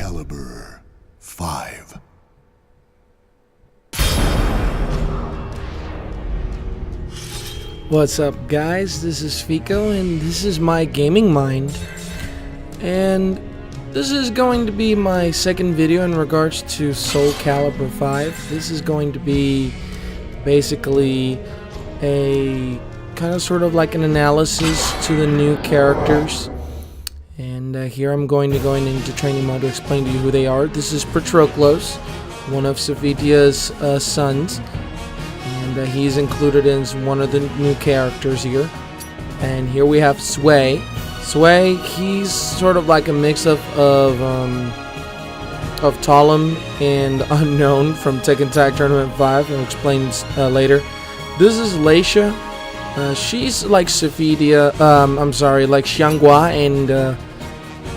Calibur 5. What's up, guys? This is Fico, and this is my gaming mind. And this is going to be my second video in regards to Soul Calibur 5. This is going to be basically a kind of sort of like an analysis to the new characters. And here I'm going into training mode to explain to you who they are. This is Patroclus, one of Sophia's sons. And he's included as one of the new characters here. And here we have Z.W.E.I. Z.W.E.I, he's sort of like a mix of Talum and Unknown from Tekken Tag Tournament 5. I'll explain later. This is Leisha. She's like Sophia, like Xianghua, and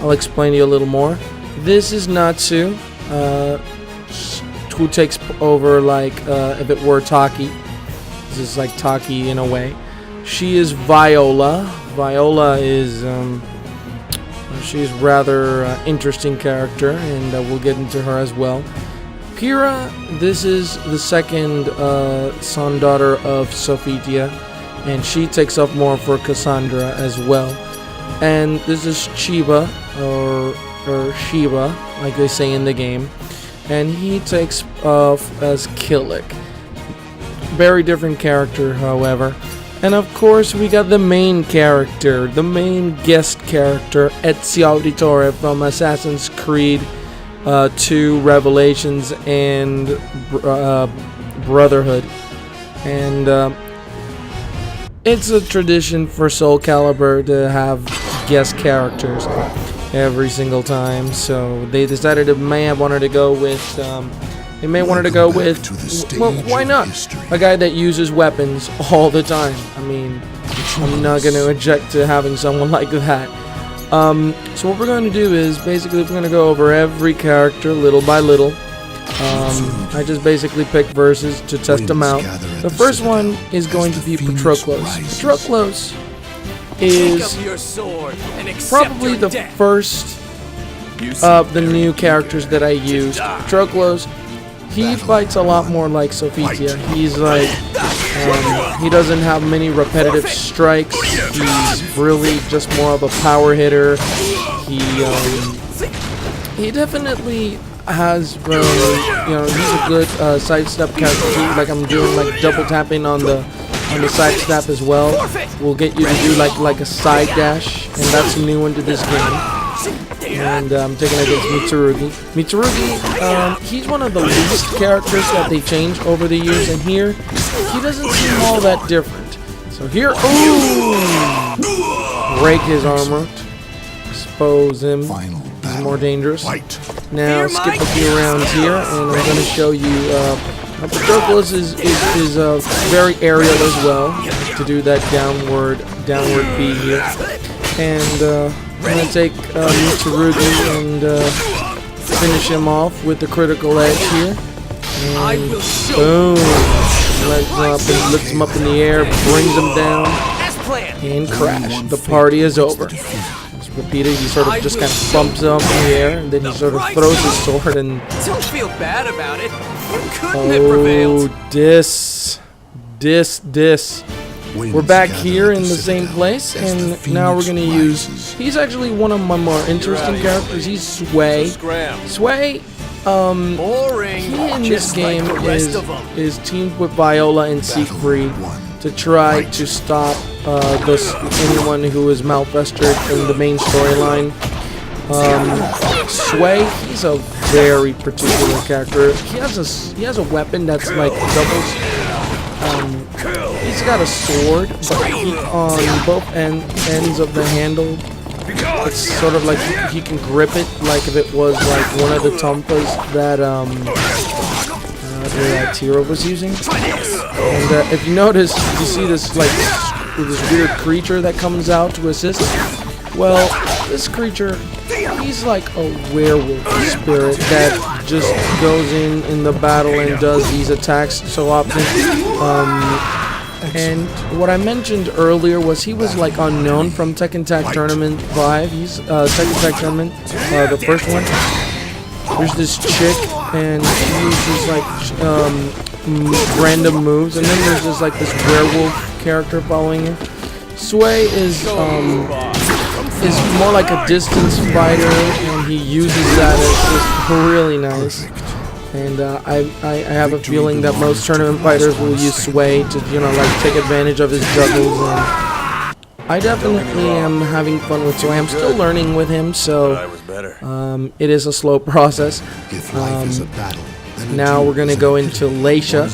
I'll explain to you a little more. This is Natsu, who takes over like if it were Taki. This is like Taki in a way. She is Viola. Viola is she's rather interesting character, and we'll get into her as well. Pyrrha, this is the second son daughter of Sophia, and she takes up more for Cassandra as well. And this is Sheba, or Sheba, like they say in the game, and he takes off as Killick. Very different character, however. And of course, we got the main character, the main guest character, Ezio from Assassin's Creed 2 Revelations and Brotherhood. And it's a tradition for Soul Calibur to have guest characters every single time, so they decided they may have wanted to go with well, why not a guy that uses weapons all the time? I mean, I'm not going to object to having someone like that. So what we're going to do is basically we're going to go over every character little by little. I just basically pick verses to test them out. The first one is going to be Patroclus. Patroclus is probably the first of the new characters that I use. Patroclus, he fights a lot more like Sophia. He's like, he doesn't have many repetitive strikes. He's really just more of a power hitter. He definitely has, he's a good sidestep character. Like I'm doing like double tapping on the sidestep as well. Will get you to do like a side dash, and that's new into this game. And I'm taking it against Mitsurugi. Mitsurugi, he's one of the least characters that they changed over the years, and here, he doesn't seem all that different. So here, break his armor, expose him, he's more dangerous. Now, skip a few rounds here, and I'm going to show you, Patroclus is very aerial as well, to do that downward B here. And, I'm going to take Mitsurugi and finish him off with the critical edge here. And boom! Lifts him up in the air, brings him down, and crash. The party is over. It's repeated. He sort of just kind of bumps him up in the air, and then he sort of throws his sword and... Don't feel bad about it. You couldn't have prevailed. Dis. We're back here in the same place, and now we're going to use... He's actually one of my more interesting characters. He's Z.W.E.I. Z.W.E.I, he in this game is teamed with Viola and Siegfried to try to stop anyone who is malfestered in the main storyline. Z.W.E.I, he's a very particular character. He has a weapon that's like doubles. He's got a sword, but on both ends of the handle, it's sort of like he can grip it like if it was like one of the tumpas that Tiro was using. And if you notice, you see this this weird creature that comes out to assist. Well, this creature, he's like a werewolf spirit that just goes in the battle and does these attacks so often. And what I mentioned earlier was he was like Unknown from Tekken Tag Tournament 5. He's Tekken Tag Tournament, the first one. there's this chick, and she uses like random moves, and then there's just like this werewolf character following her. Z.W.E.I is more like a distance fighter, and he uses that as just really nice. And I have a feeling that most tournament fighters will use Z.W.E.I to, you know, like take advantage of his juggles. And I definitely am having fun with Z.W.E.I. I'm still learning with him, so it is a slow process. Now we're gonna go into Leisha.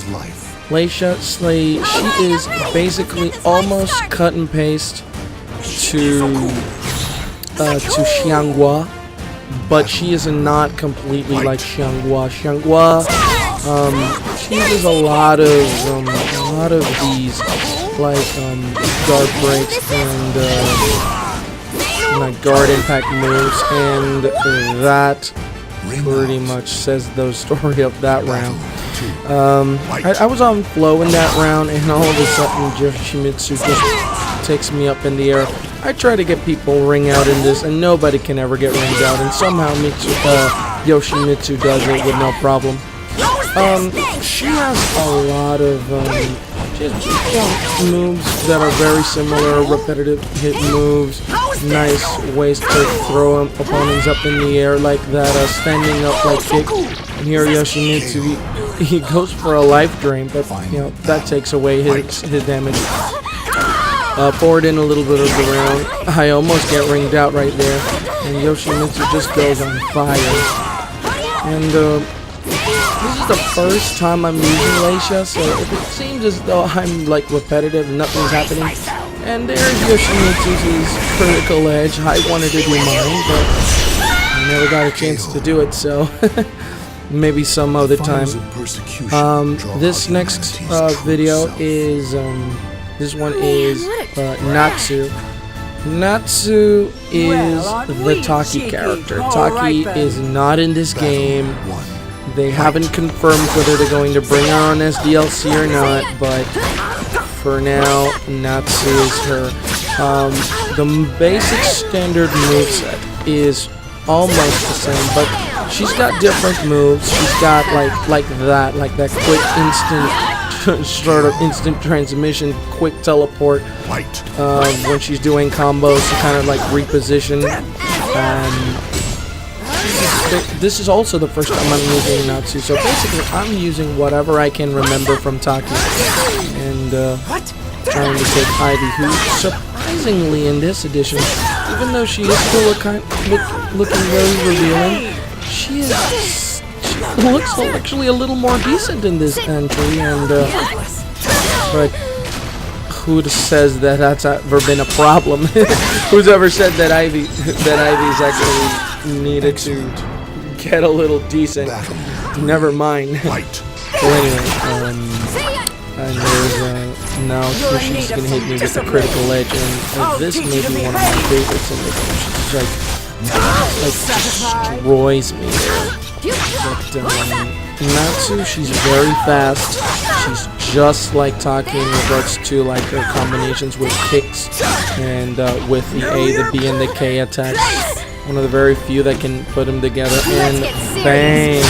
Leisha, she is basically almost cut and paste to Xianghua, but she is not completely like Xianghua. Xianghua, she uses a lot of these like guard breaks and like guard impact moves, and that pretty much says the story of that round. I was on flow in that round, and all of a sudden Yoshimitsu just takes me up in the air. I try to get people ring out in this, and nobody can ever get ringed out, and somehow Yoshimitsu does it with no problem. She has a lot of moves that are very similar, repetitive hit moves, nice ways to throw opponents up in the air like that, standing up like kick. And here Yoshimitsu, he goes for a life drain, but you know that takes away his damage. Forward in a little bit of the round, I almost get ringed out right there, and Yoshimitsu just goes on fire. And this is the first time I'm using Leisha, so if it seems as though I'm like repetitive, nothing's happening. And there's Yoshimitsu's critical edge. I wanted to do mine, but I never got a chance to do it, so maybe some other time. This next video is this one is Natsu. Natsu is the Taki character. Taki is not in this game. They haven't confirmed whether they're going to bring her on as DLC or not, but for now, Natsu is her. The basic standard moveset is almost the same, but she's got different moves. She's got like that quick instant sort of instant transmission, quick teleport. When she's doing combos to kind of like reposition. This is also the first time I'm using Natsu, so basically I'm using whatever I can remember from Taki, and trying to take Ivy, who surprisingly in this edition, even though she is still looking very revealing, she looks actually a little more decent in this entry, and but who says that that's ever been a problem? Who's ever said that Ivy's actually needed to get a little decent? Never mind. Well, anyway, and there's now she's gonna hit me with a critical edge, and this may be one of my favorites in the game. She's like destroys me there. But Natsu, she's very fast. She's just like Taki in regards to like her combinations with kicks and with the A, the B, and the K attacks. One of the very few that can put them together, and bang!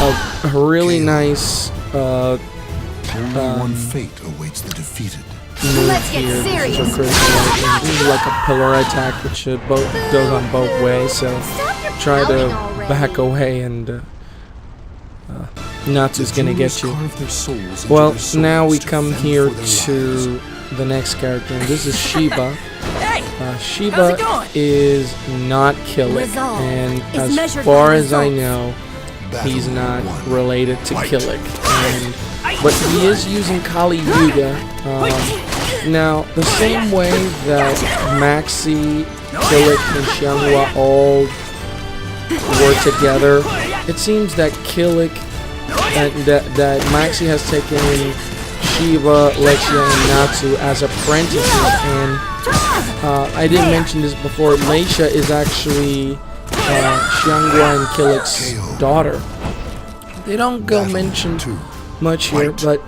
A really nice fate awaits the defeated. Move here. This is her critical. This is like a pillar attack, which goes on both ways. So try to back away, and Natsu's gonna get you. Well, now we come here to the next character, and this is Sheba. Sheba is not Killick, and as far as I know, he's not related to Killick. But he is using Kali Yuga. Now, the same way that Maxi, Killick, and Xianghua all were together, it seems that Killick that Maxi has taken Sheba, Leisha, and Natsu as apprentices, and I didn't mention this before, Leisha is actually Xianghua and Killick's daughter. They don't go mention much here, but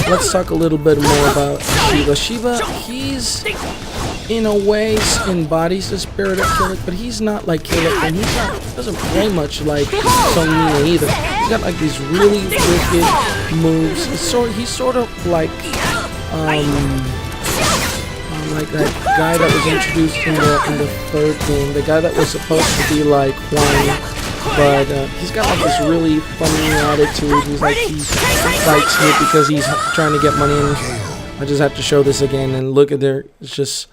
let's talk a little bit more about Sheba. Sheba, in a way, embodies the spirit of Kill It, but he's not like Kill It, and he doesn't play much like Sonya either. He's got like these really wicked moves. He's sort of like that guy that was introduced in the third game, the guy that was supposed to be like Juan, but he's got like this really funny attitude. He's like he fights here because he's trying to get money. And I just have to show this again, and look at there. It's just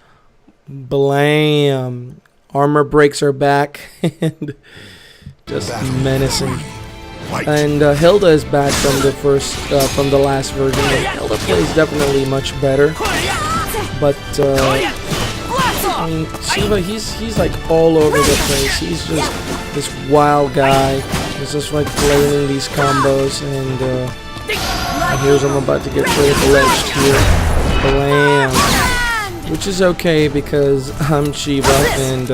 blam. Armor breaks her back, and just menacing. And Hilda is back from the last version. And Hilda plays definitely much better. But I mean, Sheba, he's like all over the place. He's just this wild guy. He's just like playing these combos, and here's I'm about to get critical edged here. Blam. Which is okay because I'm Sheba, and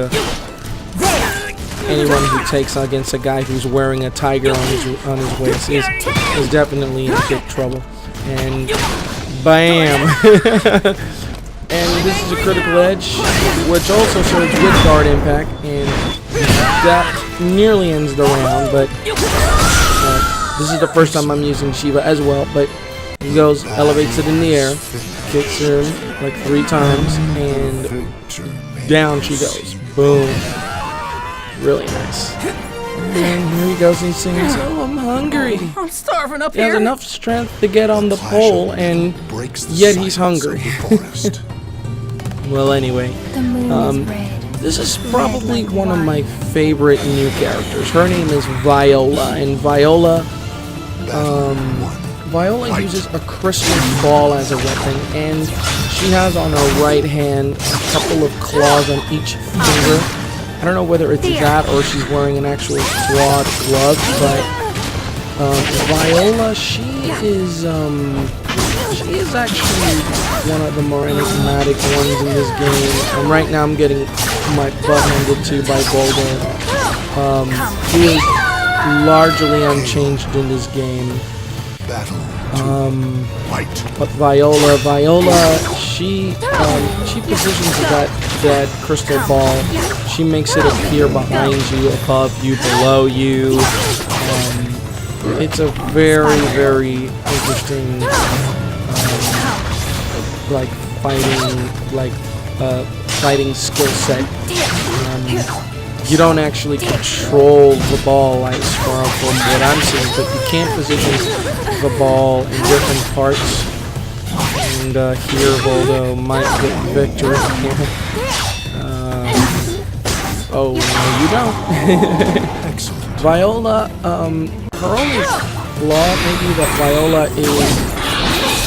anyone who takes against a guy who's wearing a tiger on his waist is definitely in big trouble. And bam. And this is a critical edge, which also serves with guard impact, and that nearly ends the round, but this is the first time I'm using Sheba as well. But he goes, elevates it in the air, kicks her like 3 times, and down she goes. Boom. Really nice. And here he goes and he sings, "Oh, I'm hungry." I'm starving up He has here. enough strength to get on the pole, and yet he's hungry. Well, anyway, this is probably one of my favorite new characters. Her name is Viola, and Viola uses a crystal ball as a weapon, and she has on her right hand a couple of claws on each finger. I don't know whether it's that or she's wearing an actual clawed glove, but Viola, she is actually one of the more enigmatic ones in this game, and right now I'm getting my butt handed to by Voldo. He is largely unchanged in this game. But Viola, she positions that crystal ball. She makes it appear behind you, above you, below you. It's a very, very interesting fighting skill set. You don't actually control the ball from what I'm seeing, but you can position the ball in different parts. And here Voldo might get victory. Oh, no, you don't. Viola, her only flaw maybe that Viola is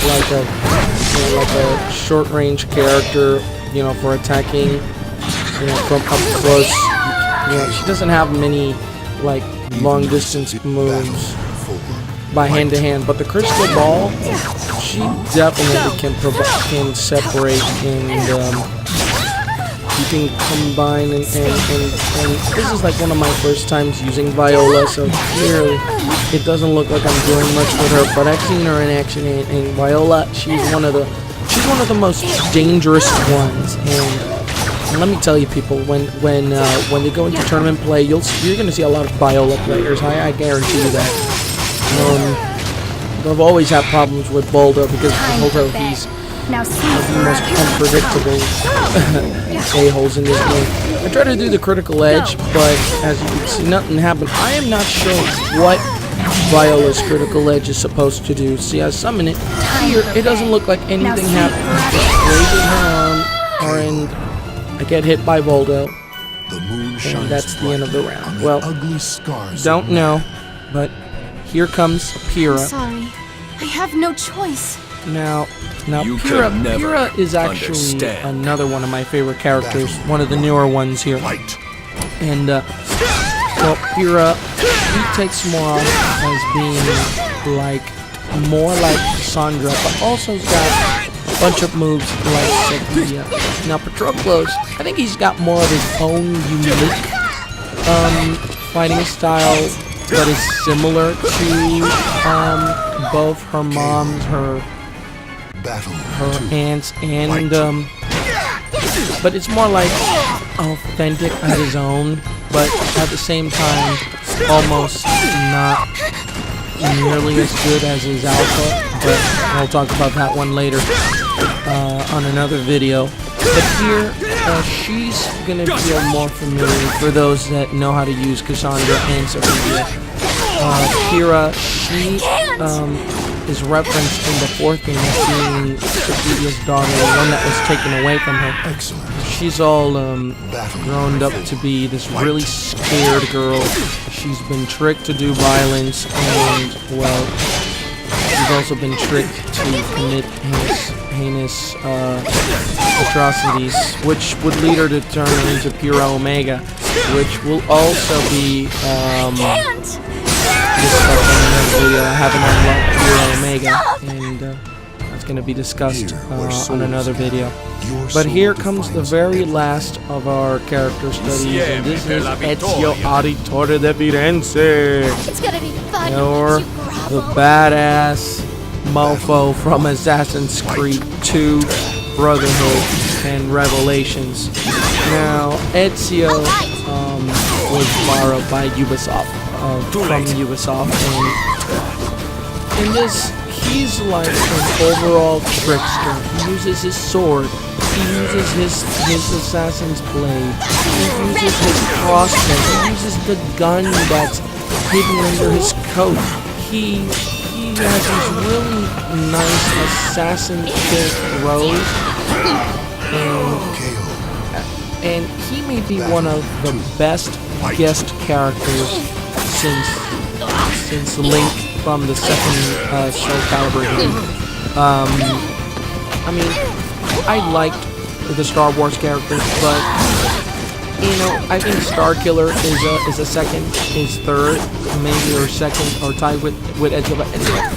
like a short-range character, for attacking, from up close. She doesn't have many like long-distance moves by hand-to-hand, but the crystal ball, she definitely can separate, and you can combine, and this is like one of my first times using Viola, so clearly it doesn't look like I'm doing much with her, but I've seen her in action, and Viola, she's one of the most dangerous ones. And let me tell you, people, when they go into tournament play, you're going to see a lot of Viola players. I guarantee you that. I've always had problems with Voldo because Voldo, he's one of the most unpredictable a-holes in this game. I tried to do the critical edge, but as you can see, nothing happened. I am not sure what Viola's critical edge is supposed to do. See, I summon it. Here, it doesn't look like anything happened. Raises her arm, and I get hit by Voldo. And that's the end of the round. Well, don't know, but here comes Pyrrha. I'm sorry. I have no choice. Now Pyrrha is actually another one of my favorite characters, one of the newer ones here. And, well, Pyrrha, he takes more off as being more like Sandra, but also got a bunch of moves like Z.W.E.I. Now, Patroclus, I think he's got more of his own unique fighting style that is similar to both her moms, her aunts, and but it's more like authentic at his own, but at the same time, almost not nearly as good as his alpha. But we'll talk about that one later on another video. But here, she's gonna feel more familiar for those that know how to use Cassandra and Sophia. Kira, she is referenced in the 4th game as being Sophia's daughter, the one that was taken away from her. Excellent. She's all grown up to be this really scared girl. She's been tricked to do violence, and well, she's also been tricked to commit heinous atrocities, which would lead her to turn into pure Omega, which will also be discussed in another video. I haven't unlocked pure Omega, and that's going to be discussed on another video. But here comes the very last of our character studies, and this is Ezio Auditore de Firenze. It's gonna be fun. Or the badass mofo from Assassin's Creed 2, Brotherhood, and Revelations. Now, Ezio was borrowed by Ubisoft, from Ubisoft, and in this, he's like an overall trickster. He uses his sword, he uses his assassin's blade, he uses his crossbow, he uses the gun that's hidden under his coat. He has these really nice assassin kill throws, and he may be one of the best guest characters since Link from the second Soul Calibur game. I mean, I liked the Star Wars characters, but you know, I think Starkiller is a second, is third, maybe, or second, or tied with Ezio. But Ezio,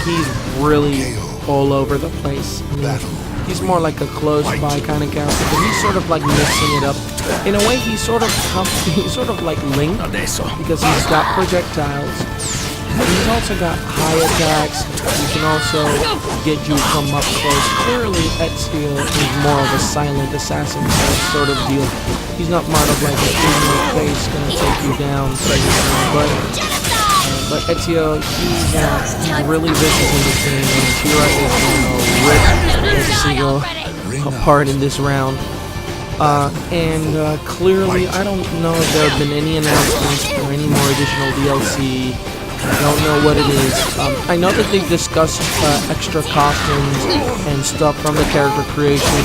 he's really all over the place. I mean, he's more like a close by kind of character, but he's sort of like mixing it up. In a way, he's sort of like Link, because he's got projectiles. He's also got high attacks. He can also get you from up close. Clearly, Ezio is more of a silent assassin sort of deal. He's not part of like a in your face gonna take you down, but Ezio, he's really vicious in this game, and Kira is gonna rip Ezio apart in this round. Clearly, I don't know if there have been any announcements or any more additional DLC. I don't know what it is. I know that they've discussed extra costumes and stuff from the character creation,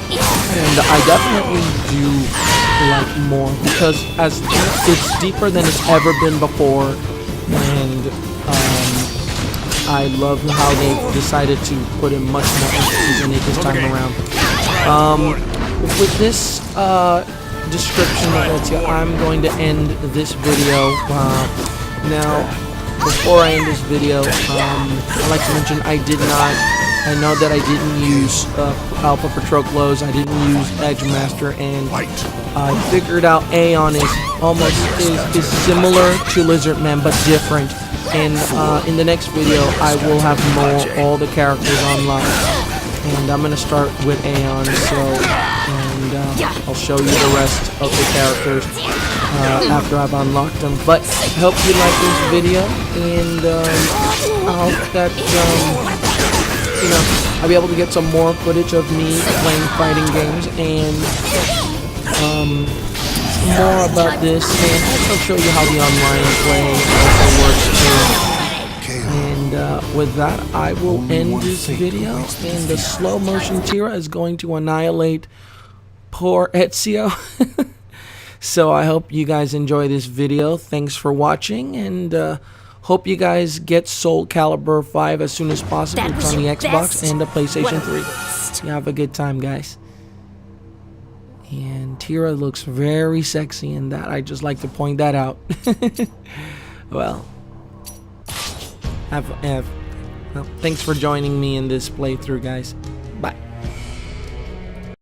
and I definitely do like more, because it's deeper than it's ever been before, and I love how they've decided to put in much more emphasis in it this time around. With this description of Ezio, I'm going to end this video. Now, before I end this video, I'd like to mention I know that I didn't use Alpha Patroclus, I didn't use Edgemaster, and I figured out Aeon is similar to Lizardman but different. And in the next video, I will have all the characters unlocked, and I'm gonna start with Aeon. I'll show you the rest of the characters after I've unlocked them. But I hope you like this video, and I hope that I'll be able to get some more footage of me playing fighting games, and more about this, and also show you how the online play also works too. And with that, I will end this video, and the slow motion Tira is going to annihilate poor Ezio. So I hope you guys enjoy this video. Thanks for watching, and hope you guys get Soul Calibur 5 as soon as possible. It's on the Xbox and the PlayStation 3. You have a good time, guys. And Tira looks very sexy in that. I just like to point that out. Well, thanks for joining me in this playthrough, guys.